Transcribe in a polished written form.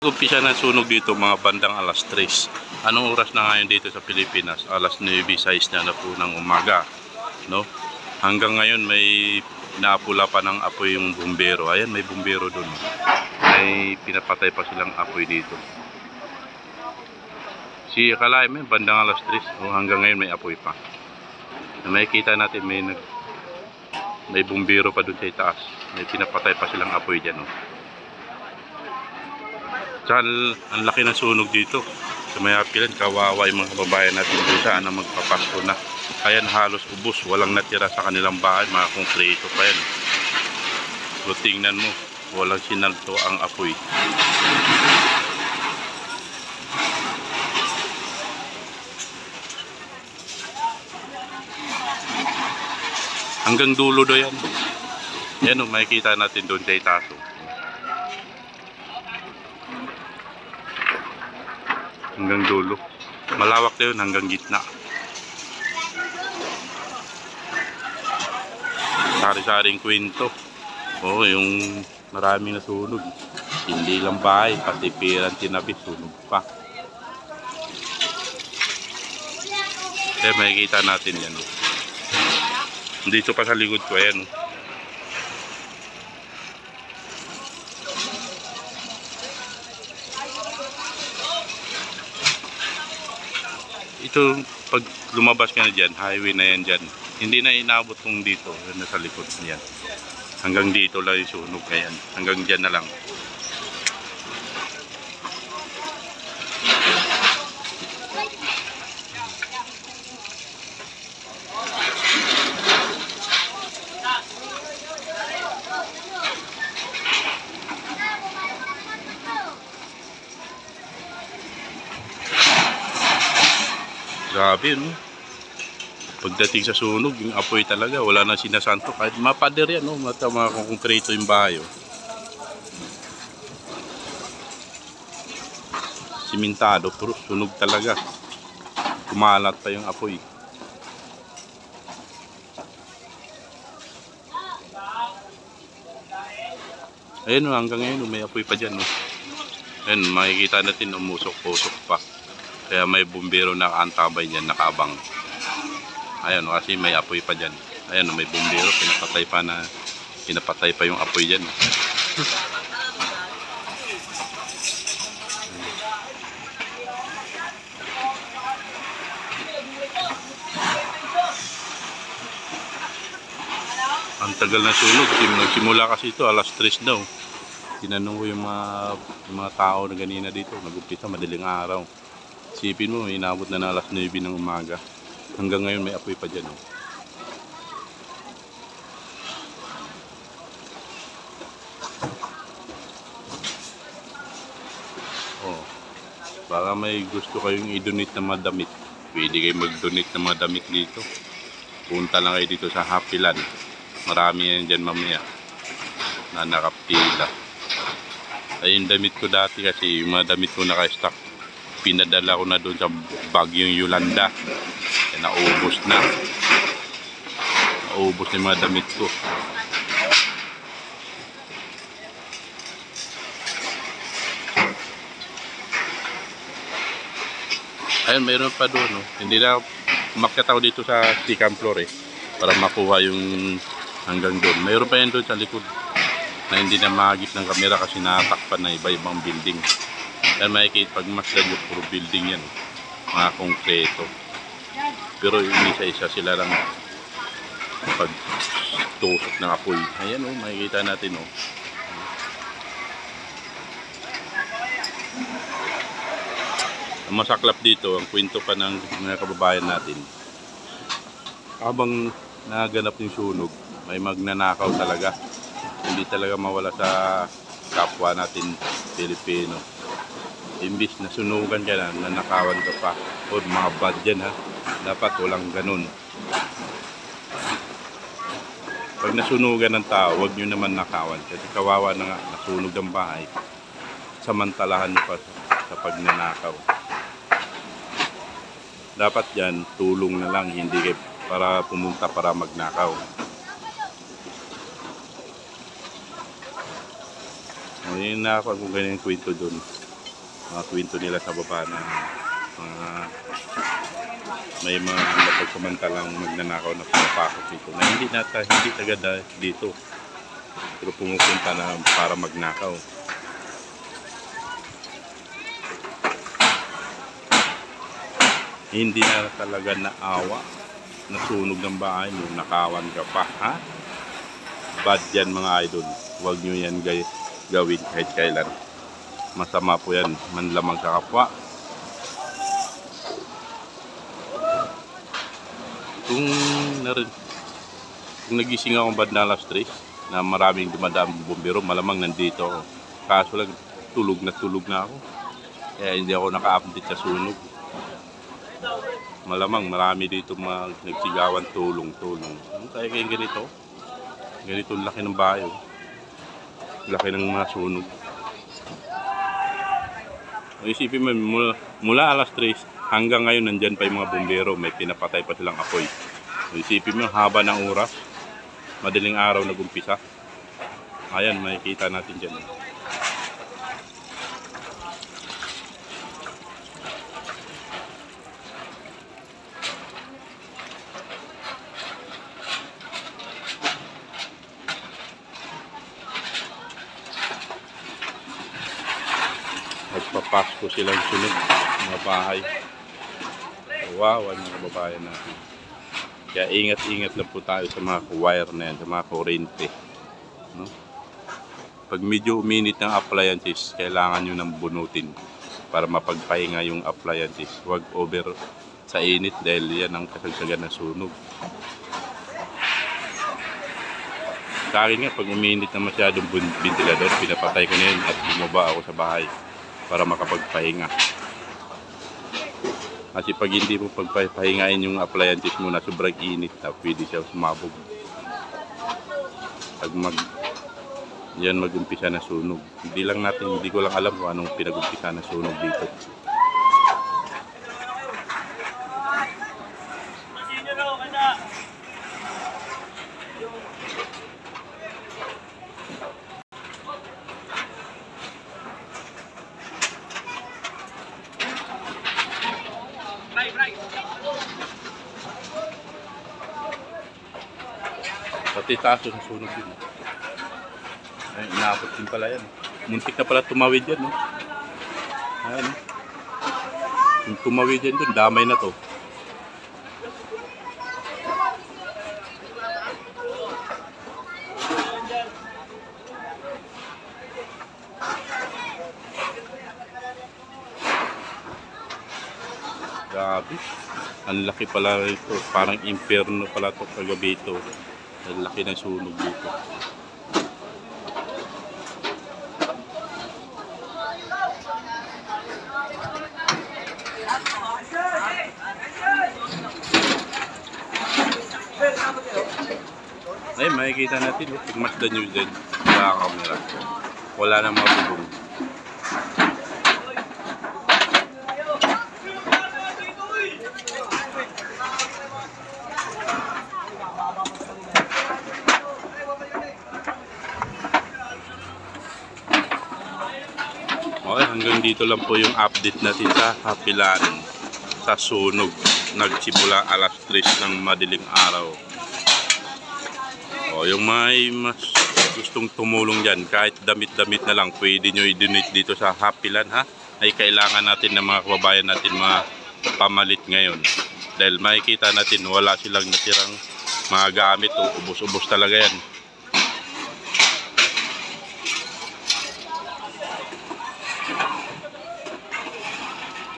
Umpisa ng sunog dito mga bandang alas 3. Anong oras na ngayon dito sa Pilipinas? Alas 9:06 na po ng umaga, no? Hanggang ngayon may naapula pa ng apoy yung bumbero. Ayan, may bumbero doon. May pinapatay pa silang apoy dito. Akalain mo bandang alas 3, hanggang ngayon may apoy pa. Makikita natin may bumbero pa doon sa itaas. May pinapatay pa silang apoy diyan, no? Ang laki ng sunog dito sa may Hapilan. Kawawa yung mga kababayan natin doon saan na magpapasko na. Ayan, halos ubos, walang natira sa kanilang bahay, mga konkreto pa yan. So tingnan mo, walang sinalto ang apoy. Hanggang dulo do yan. Yan o, makikita natin doon sa itaso. Hanggang dulo. Malawak na yun hanggang gitna. Sari-saring kwento. Oo, yung maraming nasunog. Hindi lang bahay, pati pirang tinabi, sunog pa. Kaya makikita natin yan. Dito pa sa likod ko, ayan. Ito, pag lumabas ka na dyan, highway na yan dyan. Hindi na inabot kung dito, yun na sa likod niyan. Hanggang dito lang yung sunog na yan. Hanggang dyan na lang. Grabe, no? Pagdating sa sunog, yung apoy talaga, wala na sinasanto. Kahit mapader yan, no? Mga konkreto yung bahay, oh. Simentado, puro sunog talaga. Kumalat pa yung apoy. Ayun, no, hanggang ngayon, may apoy pa dyan, no? Ayun, makikita natin, umusok-usok pa. Kaya may bumbero na antabay dyan, nakaabang. Ayan, kasi may apoy pa dyan. Ayan, may bumbero, pinapatay pa yung apoy dyan. Ang tagal na sunog. Nagsimula kasi ito, alas 3 daw. Tinanong ko yung mga tao na ganina dito. Nag-umpisa, madaling araw. Isipin mo, inabot na alas 9 ng umaga. Hanggang ngayon may apoy pa dyan. Oh, baka may gusto kayong i-donate na mga damit. Pwede kayo mag-donate ng mga damit dito. Punta lang kayo dito sa Hapilan. Marami yan dyan mamaya na nakapila. Ay, yung damit ko dati kasi, yung mga damit ko naka-stock, pinadala ko na doon sa Bagyong Yolanda. Naubos na. Naubos na yung mga damit ko. Ayun, mayroon pa doon, no? Hindi na umakyat ako dito sa second floor, para makuha yung hanggang doon. Mayroon pa yan doon sa likod na hindi na mahagip ng kamera kasi natakpan na iba-ibang building. Kaya makikita pag masdan yung puro building yan, mga konkreto. Pero isa-isa sila lang pagtusok ng apoy. Ayan, oh, makikita natin, oh. Ang masaklap dito, ang kwento pa ng mga kababayan natin. Habang naganap yung sunog, may magnanakaw talaga. Hindi talaga mawala sa kapwa natin Pilipino. Imbis na sunugan ka na, nanakawan ka pa. O mga bad yan, ha. Dapat walang ganun. Pag nasunugan ng tao, huwag nyo naman nakawan. Kasi kawawa na nga, nasunog ang bahay. Samantalahan pa sa pagnanakaw. Dapat yan, tulong na lang, hindi kayo para pumunta para magnakaw. Ngayon na ako kung ganyan kwento doon. Mga kwento nila sa baba na may mga mapagsamantalang magnanakaw na pumapasok dito na hindi taga dito, pero pumupunta na para magnakaw. Hindi na talaga naawa, nasunog ng bahay mo, nakawan ka pa, ha? Bad yan mga idol, huwag nyo yan gawin kahit kailan. Masama po yan, manlamang sa kapwa. Kung nagising akong bad na alas 3 na maraming dumadaan bumbero, malamang nandito ako. Kaso lang tulog na ako, kaya hindi ako naka-update sa sunog. Malamang marami dito nagsigawan tulong. Kaya ganito laki ng bayo, laki ng mga sunog. Isipin mo, mula alas 3 hanggang ngayon nandyan pa yung mga bumbero, may pinapatay pa silang apoy. Isipin mo, haba ng oras, madaling araw nag-umpisa. Ayan, makikita natin dyan. Nagpapasko silang sunog mga bahay. Wow, mga kababayan natin. Kaya ingat-ingat lang po tayo sa mga wire na yan, sa mga kurente, no? Pag medyo uminit ng appliances, kailangan nyo nang bunutin para mapagpahinga yung appliances. Huwag over sa init dahil yan ang kasagsagan ng sunog. Sa akin nga, pag uminit na masyadong ventilador, pinapatay ko na yun at bumaba ako sa bahay para makapagpahinga. Kasi pag hindi mo pagpahingain yung appliances mo na sobrang init na, pwede siya sumabog. Pag mag-umpisa na sunog. Hindi ko lang alam kung anong pinag-umpisa na sunog dito. Pati taso sa sunog yun. Ay, inaabot din pala yan. Muntik na pala tumawid yan, no? Ayan, no? Kung tumawid yan dun, damay na to. Grabe. Ang laki pala ito. Parang impyerno pala ito kagabi ito. Ang laki ng sunog dito. Ay, makikita natin, pagmasdan nyo dyan sa camera. Wala nang mabubong. Okay, hanggang dito lang po yung update natin sa Hapilan sa sunog. Nagsimula alas 3 ng madaling araw. O, yung may mas gustong tumulong dyan, kahit damit-damit na lang, pwede nyo i-donate dito sa Hapilan, ha? Ay kailangan natin ng mga kababayan natin mga pamalit ngayon. Dahil makikita natin wala silang natirang mga gamit, ubos-ubos talaga yan.